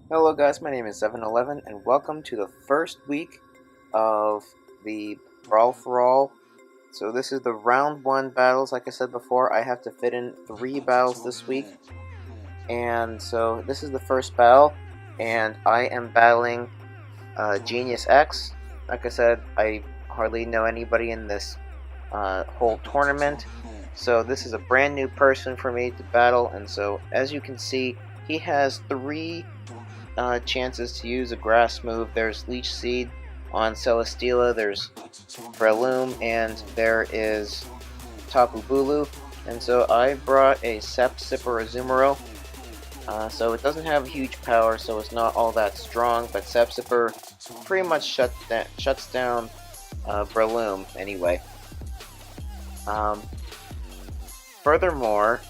Hello guys, my name is 711 and welcome to the first week of the Brawl for All. So this is the round 1 battles. Like I said before, I have to fit in 3 battles this week. And so this is the first battle, and I am battling Genius X. Like I said, I hardly know anybody in this whole tournament. So this is a brand new person for me to battle, and so as you can see, he has 3 chances to use a grass move. There's Leech Seed on Celesteela, there's Breloom, and there is Tapu Bulu. And so I brought a Sipper Azumarill. So it doesn't have huge power, so it's not all that strong, but Sipper pretty much shuts down Breloom anyway. Furthermore,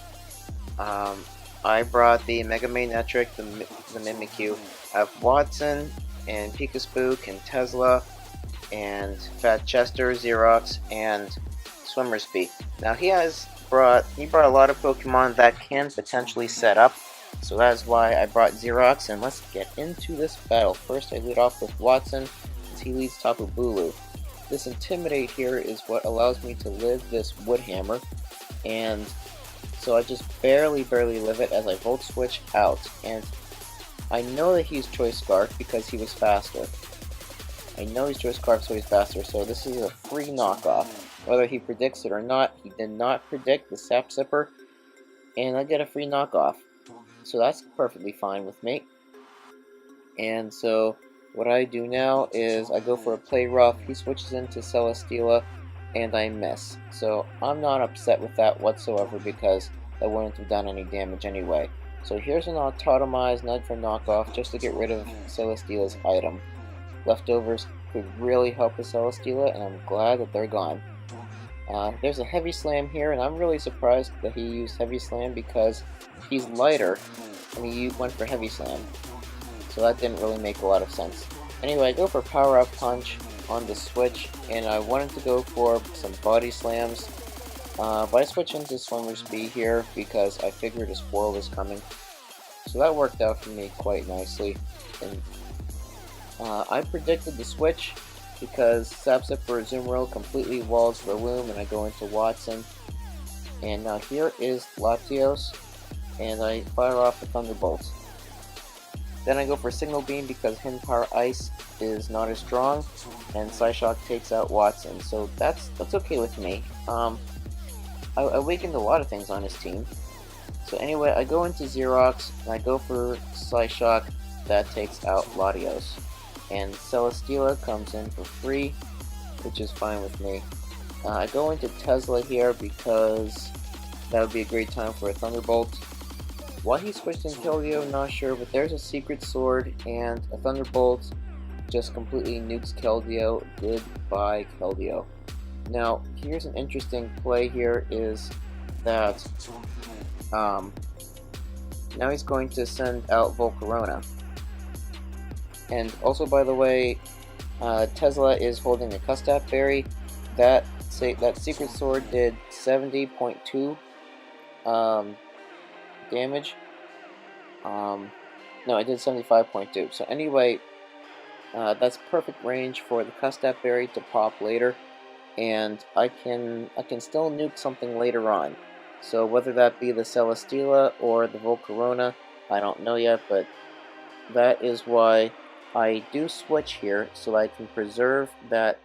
I brought the Mega Magnetric, the Mimikyu. I have Watson, and Pikaspook, and Tesla, and Fat Chester, Xerox, and Swimmersby. Now he brought a lot of Pokemon that can potentially set up, so that's why I brought Xerox, and let's get into this battle. First I lead off with Watson, as he leads Tapu Bulu. This Intimidate here is what allows me to live this Woodhammer, and so I just barely live it as I Volt Switch out, and I know that he's Choice Scarf because he was faster. I know he's Choice Scarf, so he's faster, so this is a free knockoff. Whether he predicts it or not, he did not predict the Sipper, and I get a free knockoff. So that's perfectly fine with me. And so what I do now is I go for a Play Rough, he switches into Celesteela, and I miss. So I'm not upset with that whatsoever because that wouldn't have done any damage anyway. So here's an Autotomized Nudge for knockoff just to get rid of Celesteela's item. Leftovers could really help with Celesteela, and I'm glad that they're gone. There's a Heavy Slam here, and I'm really surprised that he used Heavy Slam because he's lighter and he went for Heavy Slam. So that didn't really make a lot of sense. Anyway, I go for Power Up Punch on the switch, and I wanted to go for some Body Slams, but I switch into Swimmersby here because I figured a Squirrel was coming. So that worked out for me quite nicely. And I predicted the switch because Sipper Azumarill completely walls Breloom, and I go into Watson. And now here is Latios, and I fire off the Thunderbolt. Then I go for Signal Beam because Hidden Power Ice is not as strong, and Psyshock takes out Watson, so that's okay with me. I weakened a lot of things on his team. So anyway, I go into Xerox, and I go for Psyshock, that takes out Latios. And Celesteela comes in for free, which is fine with me. I go into Tesla here because that would be a great time for a Thunderbolt. Why he switched in Keldeo, not sure, but there's a Secret Sword, and a Thunderbolt just completely nukes Keldeo. Goodbye, Keldeo. Now, here's an interesting play here, is that now he's going to send out Volcarona. And also, by the way, Tesla is holding a Custap Berry. That Secret Sword did 70.2 damage. No, I did 75.2. So anyway, that's perfect range for the Custap Berry to pop later, and I can still nuke something later on. So whether that be the Celesteela or the Volcarona, I don't know yet, but that is why I do switch here, so I can preserve that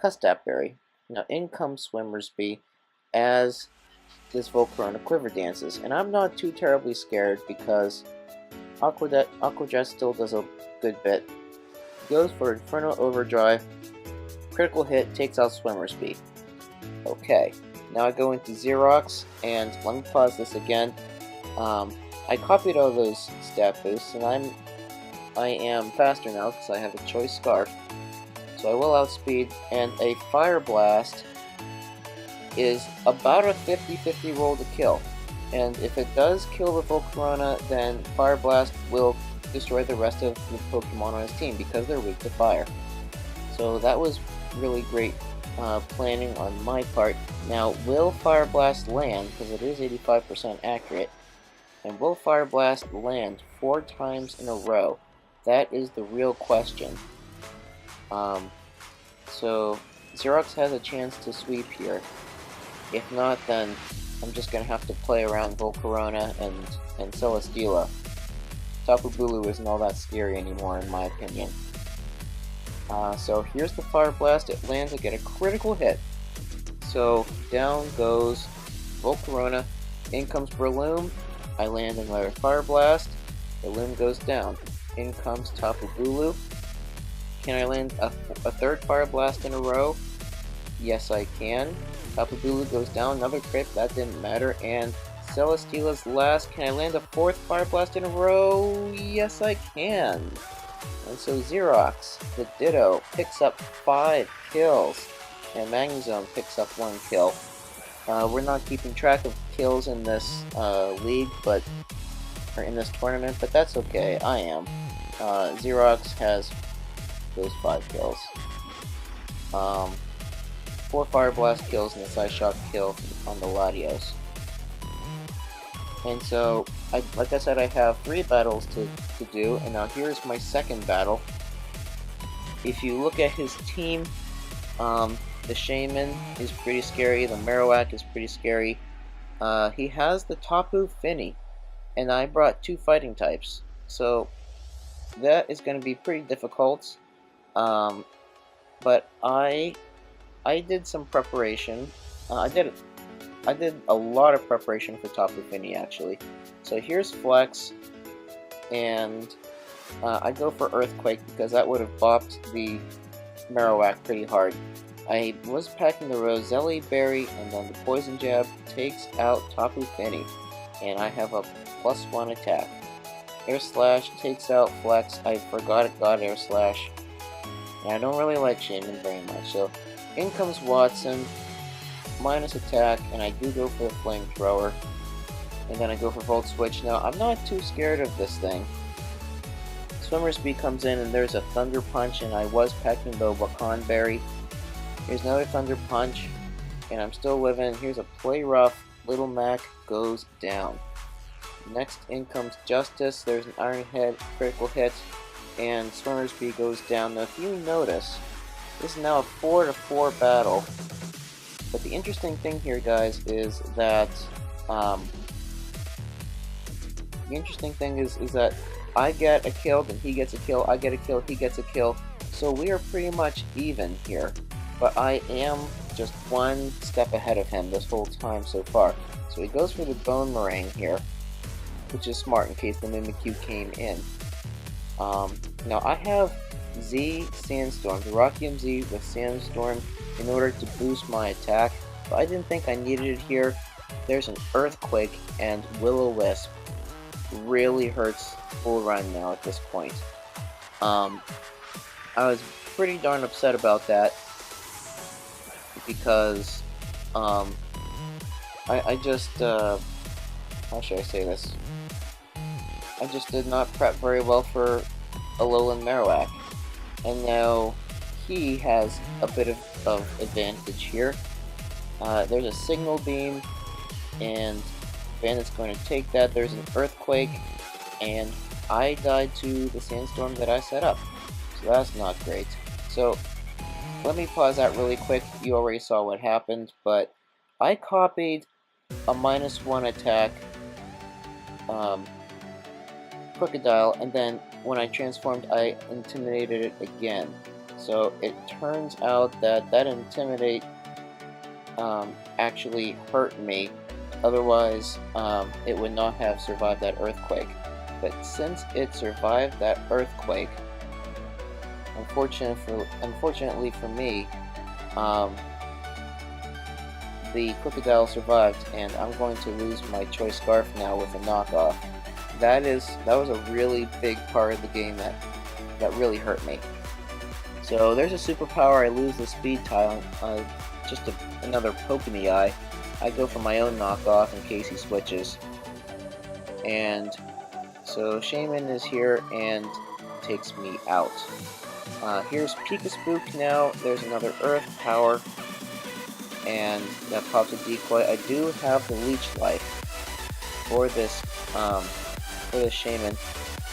Custap Berry. Now in comes Swimmersby as this Volcarona Quiver dances, and I'm not too terribly scared because Aqua Jet still does a good bit. Goes for Inferno Overdrive, critical hit, takes out Swimmersby. Okay, now I go into Xerox, and let me pause this again. I copied all those stat boosts, and I am faster now because I have a Choice Scarf. So I will outspeed, and a Fire Blast is about a 50-50 roll to kill. And if it does kill the Volcarona, then Fire Blast will destroy the rest of the Pokemon on his team because they're weak to fire. So that was really great planning on my part. Now, will Fire Blast land? Because it is 85% accurate. And will Fire Blast land 4 times in a row? That is the real question. So Xerox has a chance to sweep here. If not, then I'm just gonna have to play around Volcarona and Celesteela. Tapu Bulu isn't all that scary anymore, in my opinion. So here's the Fire Blast. It lands. I get a critical hit. So down goes Volcarona. In comes Breloom. I land another Fire Blast. Breloom goes down. In comes Tapu Bulu. Can I land a third Fire Blast in a row? Yes, I can. Tapu Bulu goes down. Another crit. That didn't matter. And Celesteela's last. Can I land a fourth Fire Blast in a row? Yes, I can. And so Xerox, the Ditto, picks up 5 kills. And Magnezone picks up 1 kill. We're not keeping track of kills in this league, or in this tournament, but that's okay. I am. Xerox has those 5 kills. 4 Fire Blast kills and a Side Shock kill on the Latios. And so, like I said, I have 3 battles to do, and now here's my second battle. If you look at his team, the Shaman is pretty scary, the Marowak is pretty scary. He has the Tapu Fini, and I brought 2 fighting types, so that is going to be pretty difficult. But I did some preparation. I did a lot of preparation for Tapu Fini, actually. So here's Flex, and I go for Earthquake because that would have bopped the Marowak pretty hard. I was packing the Roselli Berry, and then the Poison Jab takes out Tapu Fini, and I have a +1 attack. Air Slash takes out Flex. I forgot it got Air Slash, and I don't really like Shaman very much. So in comes Watson, minus attack, and I do go for the Flamethrower, and then I go for Volt Switch. Now, I'm not too scared of this thing. Swimmer's Bee comes in, and there's a Thunder Punch, and I was packing the Wakan Berry. Here's another Thunder Punch, and I'm still living. Here's a Play Rough. Little Mac goes down. Next in comes Justice. There's an Iron Head, critical hit, and Swimmer's Bee goes down. Now, if you notice, this is now a 4-4 battle. But the interesting thing here, guys, is that I get a kill, then he gets a kill, I get a kill, he gets a kill. So we are pretty much even here. But I am just 1 step ahead of him this whole time so far. So he goes for the Bone Meringue here, which is smart in case the Mimikyu came in. Now I have Z Sandstorm, the Rockium Z with Sandstorm, in order to boost my attack, but I didn't think I needed it here. There's an Earthquake, and Will-O-Wisp really hurts Full Run now at this point. I was pretty darn upset about that, because I just, how should I say this? I just did not prep very well for Alolan Marowak, and now he has a bit of advantage here. There's a Signal Beam, and Bandit's going to take that. There's an Earthquake, and I died to the Sandstorm that I set up, so that's not great. So let me pause that really quick. You already saw what happened, but I copied a -1 attack Crocodile, and then when I transformed, I intimidated it again. So it turns out that Intimidate actually hurt me. Otherwise, it would not have survived that Earthquake. But since it survived that Earthquake, unfortunately for me, the Crocodile survived, and I'm going to lose my Choice Scarf now with a knockoff. That was a really big part of the game that really hurt me. So there's a superpower. I lose the Speed Tile. Just another poke in the eye. I go for my own knockoff in case he switches. And so Shaman is here and takes me out. Here's Pika-Spook now. There's another Earth Power, and that pops a decoy. I do have the Leech Life for this Shaman,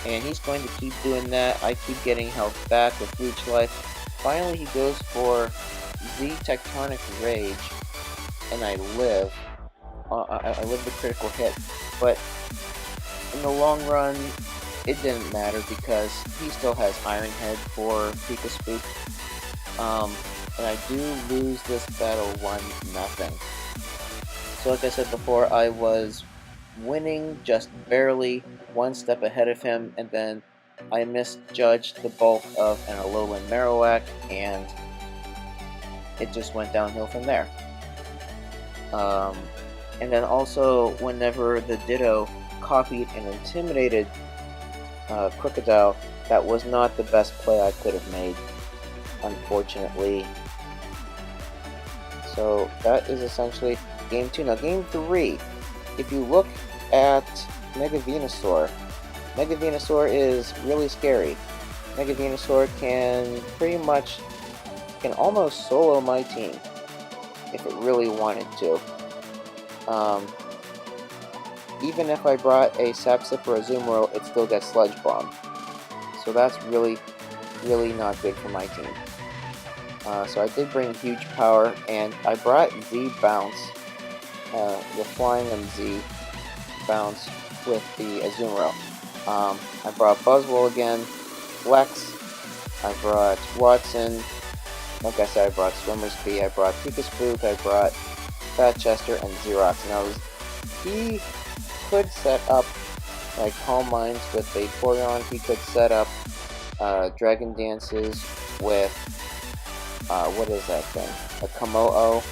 and he's going to keep doing that. I keep getting health back with Leech Life. Finally, he goes for Z Tectonic Rage, and I live. I live the critical hit, but in the long run, it didn't matter because he still has Iron Head for Pika Spook. And I do lose this battle 1-0. So like I said before, I was winning just barely, one step ahead of him, and then I misjudged the bulk of an Alolan Marowak, and it just went downhill from there. And then also, whenever the Ditto copied and intimidated Crocodile, that was not the best play I could have made, unfortunately. So that is essentially Game 2. Now Game 3, if you look at Mega Venusaur, Mega Venusaur is really scary. Mega Venusaur can almost solo my team if it really wanted to. Even if I brought a Sapsip or a Azumarill, it still gets Sludge Bomb. So that's really not good for my team. So I did bring huge power, and I brought Z Bounce, the Flying Z Bounce with the Azumarill. I brought Buzzwole again, Flex, I brought Watson, like I said, I brought Swimmer's Bee, I brought Pika Spook, I brought Fat Chester, and Xerox. And he could set up like Calm Minds with a Vaporeon, he could set up Dragon Dances with what is that thing? A Komodo.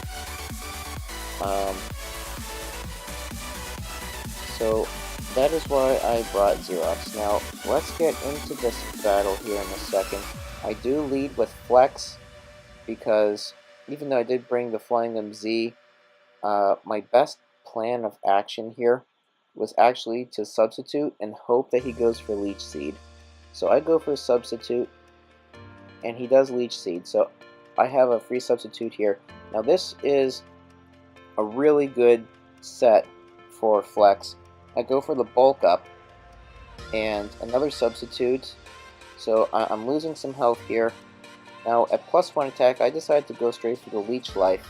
So that is why I brought Xerox. Now let's get into this battle here in a second. I do lead with Flex because even though I did bring the Flying Z, my best plan of action here was actually to substitute and hope that he goes for Leech Seed. So I go for Substitute, and he does Leech Seed. So I have a free substitute here. Now this is a really good set for Flex. I go for the Bulk Up and another substitute. So I'm losing some health here. Now at +1 attack, I decided to go straight for the Leech Life,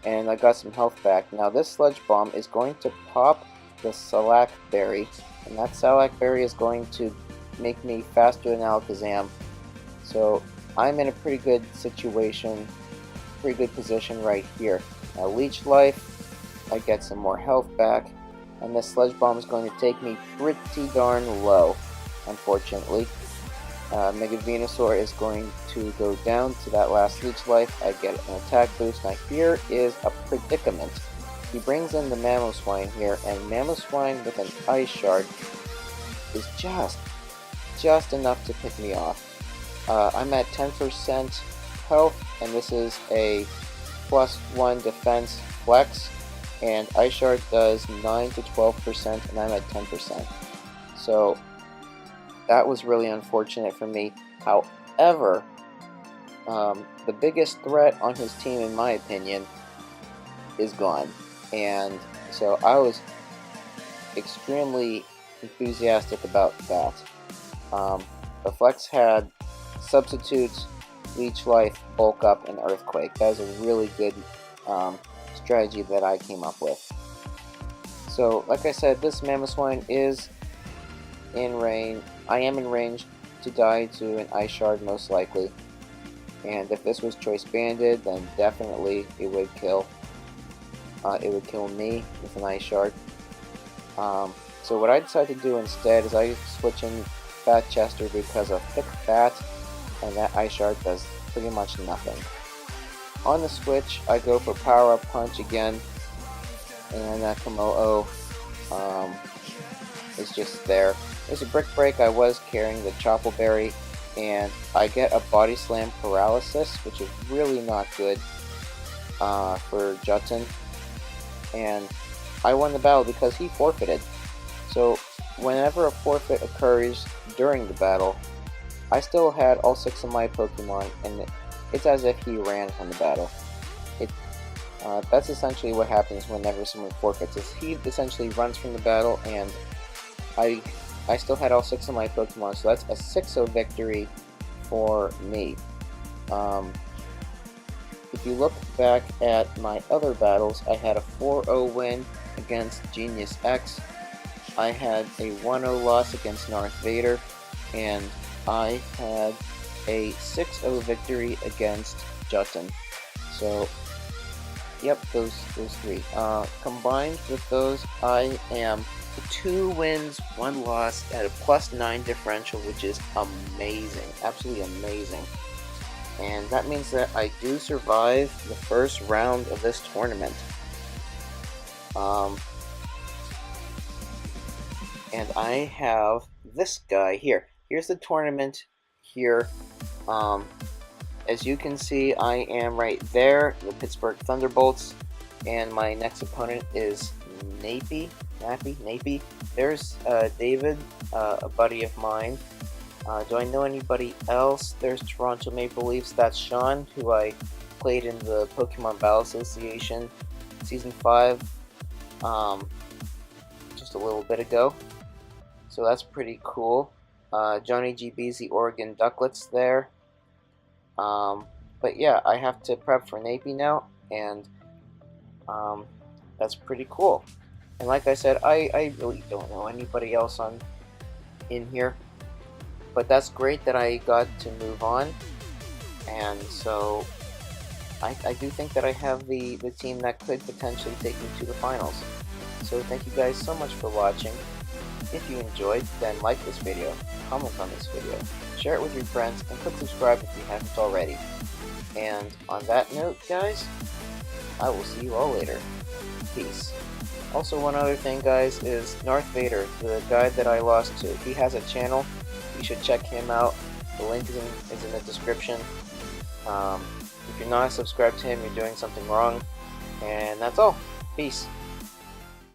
and I got some health back. Now this Sludge Bomb is going to pop the Salac Berry, and that Salac Berry is going to make me faster than Alakazam. So I'm in a pretty good situation, pretty good position right here. Now Leech Life, I get some more health back, and this Sludge Bomb is going to take me pretty darn low, unfortunately. Mega Venusaur is going to go down to that last Leech Life. I get an attack boost. Now here is a predicament. He brings in the Mamoswine here, and Mamoswine with an Ice Shard is just enough to pick me off. I'm at 10% health, and this is a +1 defense Flex, and Ice Shard does 9 to 12%, and I'm at 10%. So that was really unfortunate for me. However, the biggest threat on his team, in my opinion, is gone. And so I was extremely enthusiastic about that. The Flex had Substitutes, Leech Life, Bulk Up, and Earthquake. That was a really good strategy that I came up with. So, like I said, this Mamoswine is in range. I am in range to die to an Ice Shard, most likely. And if this was Choice Banded, then definitely it would kill. It would kill me with an Ice Shard. So what I decided to do instead is I switch in Fat Chester because of Thick Fat, and that Ice Shard does pretty much nothing. On the switch, I go for Power Up Punch again, and that Komodo is just there. There's a Brick Break. I was carrying the Chople Berry, and I get a Body Slam Paralysis, which is really not good for Judson. And I won the battle because he forfeited. So whenever a forfeit occurs during the battle, I still had all 6 of my Pokemon, and it's as if he ran from the battle. That's essentially what happens whenever someone forfeits. Is he essentially runs from the battle, and I I still had all 6 of my Pokemon, so that's a 6-0 victory for me. If you look back at my other battles, I had a 4-0 win against Genius X, I had a 1-0 loss against Darth Vader, and I had a 6-0 victory against Jutton. So, yep, those 3. Combined with those, I am 2 wins, 1 loss at a +9 differential, which is amazing, absolutely amazing. And that means that I do survive the first round of this tournament. And I have this guy here. Here's the tournament here. As you can see, I am right there, the Pittsburgh Thunderbolts, and my next opponent is Nappy. There's David, a buddy of mine. Do I know anybody else? There's Toronto Maple Leafs. That's Sean, who I played in the Pokemon Battle Association Season 5 just a little bit ago. So that's pretty cool. Johnny GB's the Oregon Ducklets there. But yeah, I have to prep for Nappy now, and that's pretty cool. And like I said, I really don't know anybody else in here. But that's great that I got to move on, and so I do think that I have the team that could potentially take me to the finals. So thank you guys so much for watching. If you enjoyed, then like this video, comment on this video, share it with your friends, and click subscribe if you haven't already. And on that note, guys, I will see you all later. Peace. Also, one other thing, guys, is Darth Vader, the guy that I lost to. He has a channel. You should check him out. The link is in the description. If you're not subscribed to him, you're doing something wrong. And that's all. Peace.